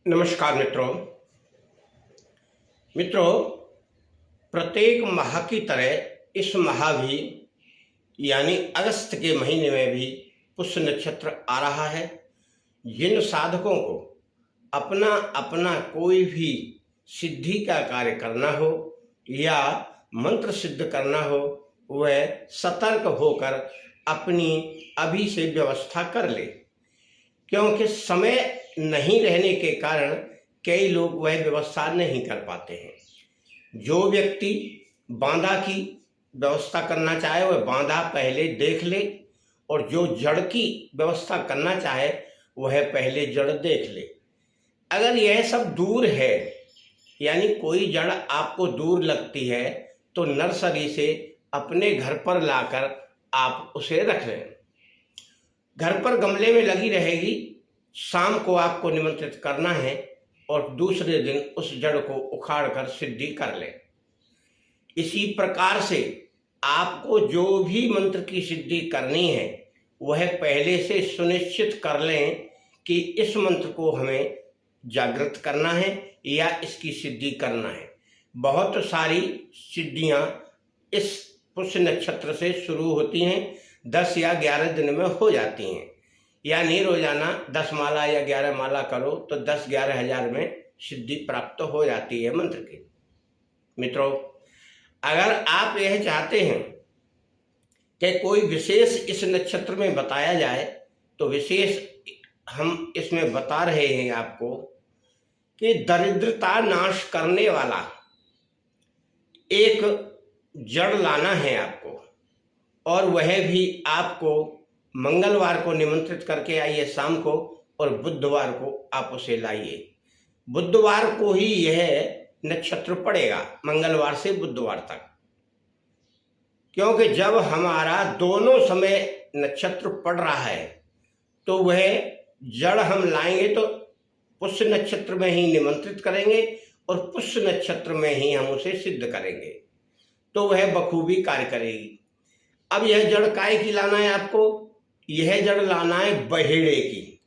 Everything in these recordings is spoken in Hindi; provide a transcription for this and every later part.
नमस्कार मित्रों, प्रत्येक माह की तरह इस माह भी यानी अगस्त के महीने में भी पुष्य नक्षत्र आ रहा है। जिन साधकों को अपना अपना कोई भी सिद्धि का कार्य करना हो या मंत्र सिद्ध करना हो, वह सतर्क होकर अपनी अभी से व्यवस्था कर ले, क्योंकि समय नहीं रहने के कारण कई लोग वह व्यवस्था नहीं कर पाते हैं। जो व्यक्ति बांधा की व्यवस्था करना चाहे वह बांधा पहले देख ले, और जो जड़ की व्यवस्था करना चाहे वह पहले जड़ देख ले। अगर यह सब दूर है, यानी कोई जड़ आपको दूर लगती है, तो नर्सरी से अपने घर पर लाकर आप उसे रख लें। घर पर गमले में लगी रहेगी, शाम को आपको निमंत्रित करना है और दूसरे दिन उस जड़ को उखाड़कर सिद्धि कर लें। इसी प्रकार से आपको जो भी मंत्र की सिद्धि करनी है वह पहले से सुनिश्चित कर लें कि इस मंत्र को हमें जागृत करना है या इसकी सिद्धि करना है। बहुत सारी सिद्धियां इस पुष्य नक्षत्र से शुरू होती हैं, 10 या 11 दिन में हो जाती हैं। यानी रोजाना 10 माला या 11 माला करो तो 10-11 हजार में सिद्धि प्राप्त हो जाती है मंत्र की। मित्रों, अगर आप यह चाहते हैं कि कोई विशेष इस नक्षत्र में बताया जाए, तो विशेष हम इसमें बता रहे हैं आपको कि दरिद्रता नाश करने वाला एक जड़ लाना है आपको, और वह भी आपको मंगलवार को निमंत्रित करके आइए शाम को, और बुधवार को आप उसे लाइए। बुधवार को ही यह नक्षत्र पड़ेगा, मंगलवार से बुधवार तक, क्योंकि जब हमारा दोनों समय नक्षत्र पड़ रहा है तो वह जड़ हम लाएंगे तो पुष्य नक्षत्र में ही निमंत्रित करेंगे और पुष्य नक्षत्र में ही हम उसे सिद्ध करेंगे, तो वह बखूबी कार्य करेगी। अब यह जड़ काय की लाना है आपको? यह जड़ लाना है बहेड़े की।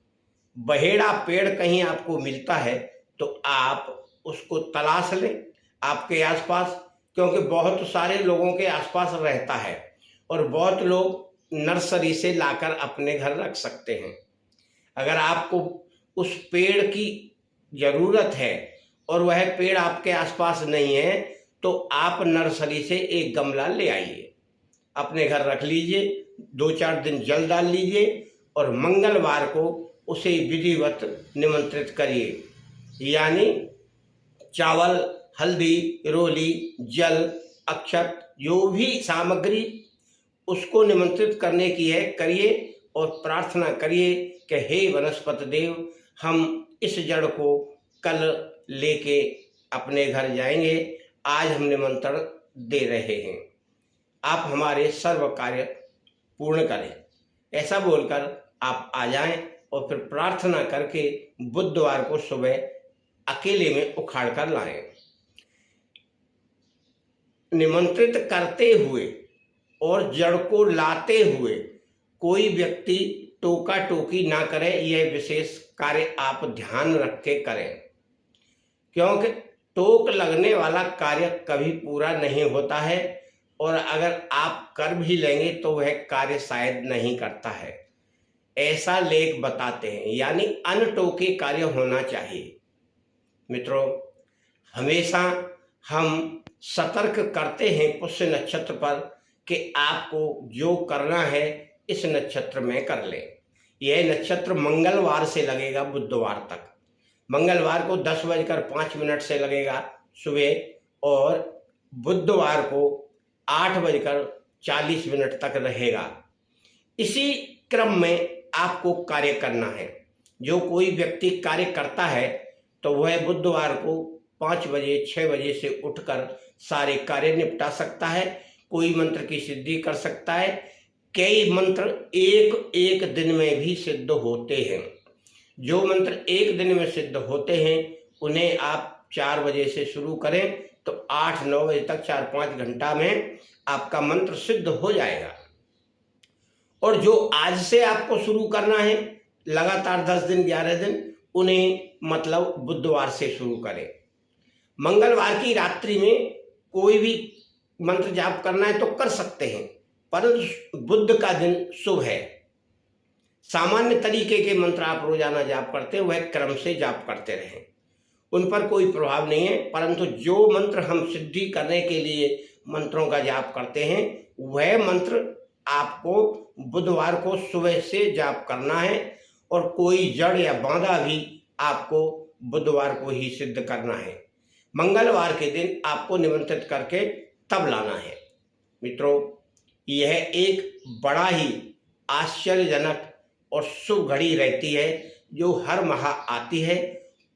बहेड़ा पेड़ कहीं आपको मिलता है तो आप उसको तलाश लें आपके आसपास, क्योंकि बहुत सारे लोगों के आसपास रहता है और बहुत लोग नर्सरी से लाकर अपने घर रख सकते हैं। अगर आपको उस पेड़ की जरूरत है और वह पेड़ आपके आसपास नहीं है, तो आप नर्सरी से एक गमला ले आइए, अपने घर रख लीजिए, 2-4 दिन जल डाल लीजिए और मंगलवार को उसे विधिवत निमंत्रित करिए। यानी चावल, हल्दी, रोली, जल, अक्षत, जो भी सामग्री उसको निमंत्रित करने की है करिए, और प्रार्थना करिए कि हे वनस्पति देव, हम इस जड़ को कल लेके अपने घर जाएंगे, आज हम निमंत्रण दे रहे हैं, आप हमारे सर्व कार्य पूर्ण करें। ऐसा बोलकर आप आ जाएं और फिर प्रार्थना करके बुधवार को सुबह अकेले में उखाड़ कर लाएं। निमंत्रित करते हुए और जड़ को लाते हुए कोई व्यक्ति टोका टोकी ना करे, यह विशेष कार्य आप ध्यान रख के करें, क्योंकि टोक लगने वाला कार्य कभी पूरा नहीं होता है, और अगर आप कर भी लेंगे तो वह कार्य शायद नहीं करता है, ऐसा लेख बताते हैं। यानी अनटोके कार्य होना चाहिए। मित्रों, हमेशा हम सतर्क करते हैं पुष्य नक्षत्र पर कि आपको जो करना है इस नक्षत्र में कर लें। यह नक्षत्र मंगलवार से लगेगा बुधवार तक। मंगलवार को 10:05 से लगेगा सुबह, और बुधवार को 8:40 तक रहेगा। इसी क्रम में आपको कार्य करना है। जो कोई व्यक्ति कार्य करता है तो वह बुधवार को 5 बजे 6 बजे से उठकर सारे कार्य निपटा सकता है, कोई मंत्र की सिद्धि कर सकता है। कई मंत्र एक दिन में भी सिद्ध होते हैं। जो मंत्र एक दिन में सिद्ध होते हैं उन्हें आप 4 बजे से शुरू करें तो 8-9 बजे तक 4-5 घंटा में आपका मंत्र सिद्ध हो जाएगा। और जो आज से आपको शुरू करना है लगातार 10 दिन 11 दिन, उन्हें मतलब बुधवार से शुरू करें। मंगलवार की रात्रि में कोई भी मंत्र जाप करना है तो कर सकते हैं, परंतु बुध का दिन शुभ है। सामान्य तरीके के मंत्र आप रोजाना जाप करते हैं वह क्रम से जाप करते रहें, उन पर कोई प्रभाव नहीं है। परंतु जो मंत्र हम सिद्धि करने के लिए मंत्रों का जाप करते हैं वह मंत्र आपको बुधवार को सुबह से जाप करना है, और कोई जड़ या बांधा भी आपको बुधवार को ही सिद्ध करना है। मंगलवार के दिन आपको निमंत्रित करके तब लाना है। मित्रों, यह एक बड़ा ही आश्चर्यजनक और शुभ घड़ी रहती है जो हर माह आती है,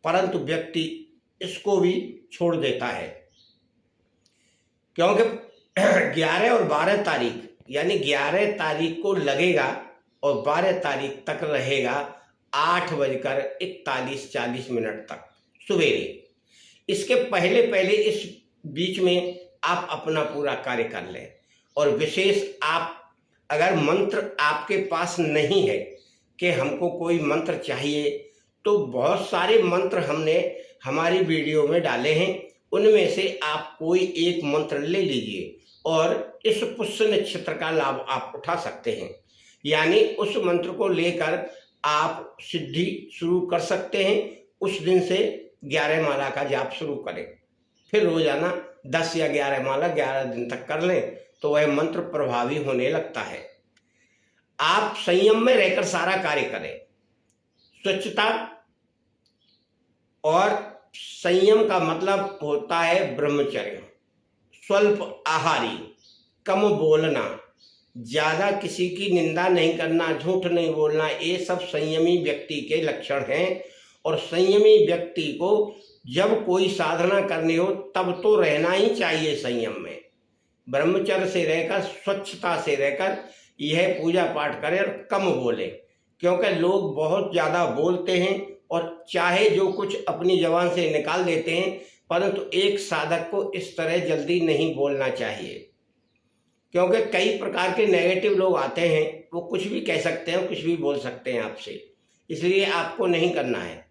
परंतु व्यक्ति इसको भी छोड़ देता है, क्योंकि 11 और 12 तारीख यानी 11 तारीख को लगेगा और 12 तारीख तक रहेगा 8:41:40 तक सवेरे। इसके पहले पहले इस बीच में आप अपना पूरा कार्य कर लें। और विशेष आप अगर मंत्र आपके पास नहीं है कि हमको कोई मंत्र चाहिए, तो बहुत सारे मंत्र हमने हमारी वीडियो में डाले हैं, उनमें से आप कोई एक मंत्र ले लीजिए और इस पुष्य नक्षत्र का लाभ आप उठा सकते हैं। यानी उस मंत्र को लेकर आप सिद्धि शुरू कर सकते हैं। उस दिन से 11 माला का जाप शुरू करें, फिर रोजाना 10 या 11 माला 11 दिन तक कर लें तो वह मंत्र प्रभावी होने लगता है। आप संयम में रहकर सारा कार्य करें। स्वच्छता और संयम का मतलब होता है ब्रह्मचर्य, स्वल्प आहारी, कम बोलना, ज्यादा किसी की निंदा नहीं करना, झूठ नहीं बोलना, ये सब संयमी व्यक्ति के लक्षण हैं। और संयमी व्यक्ति को जब कोई साधना करनी हो तब तो रहना ही चाहिए संयम में। ब्रह्मचर्य से रहकर, स्वच्छता से रहकर यह पूजा पाठ करें और कम बोले, क्योंकि लोग बहुत ज़्यादा बोलते हैं और चाहे जो कुछ अपनी जबान से निकाल देते हैं, परंतु एक साधक को इस तरह जल्दी नहीं बोलना चाहिए, क्योंकि कई प्रकार के नेगेटिव लोग आते हैं, वो कुछ भी कह सकते हैं, कुछ भी बोल सकते हैं आपसे। इसलिए आपको नहीं करना है।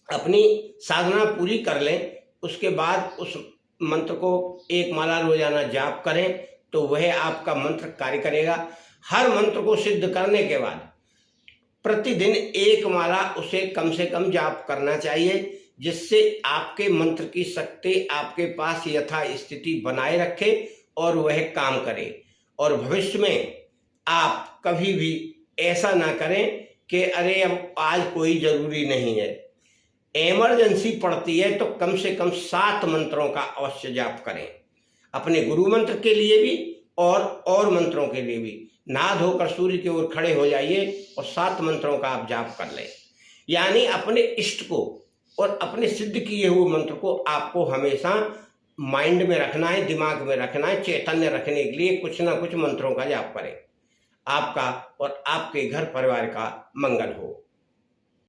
अपनी साधना पूरी कर लें, उसके बाद उस मंत्र को एक माला रोजाना जाप करें तो वह आपका मंत्र कार्य करेगा। हर मंत्र को सिद्ध करने के बाद प्रतिदिन एक माला उसे कम से कम जाप करना चाहिए, जिससे आपके मंत्र की शक्ति आपके पास यथा स्थिति बनाए रखे और वह काम करे। और भविष्य में आप कभी भी ऐसा ना करें कि अरे अब आज कोई जरूरी नहीं है, इमरजेंसी पड़ती है तो कम से कम 7 मंत्रों का अवश्य जाप करें, अपने गुरु मंत्र के लिए भी और मंत्रों के लिए भी। नहा धोकर सूर्य की ओर खड़े हो जाइए और 7 मंत्रों का आप जाप कर लें। यानी अपने इष्ट को और अपने सिद्ध किए हुए मंत्र को आपको हमेशा माइंड में रखना है, दिमाग में रखना है। चैतन्य रखने के लिए कुछ ना कुछ मंत्रों का जाप करें। आपका और आपके घर परिवार का मंगल हो।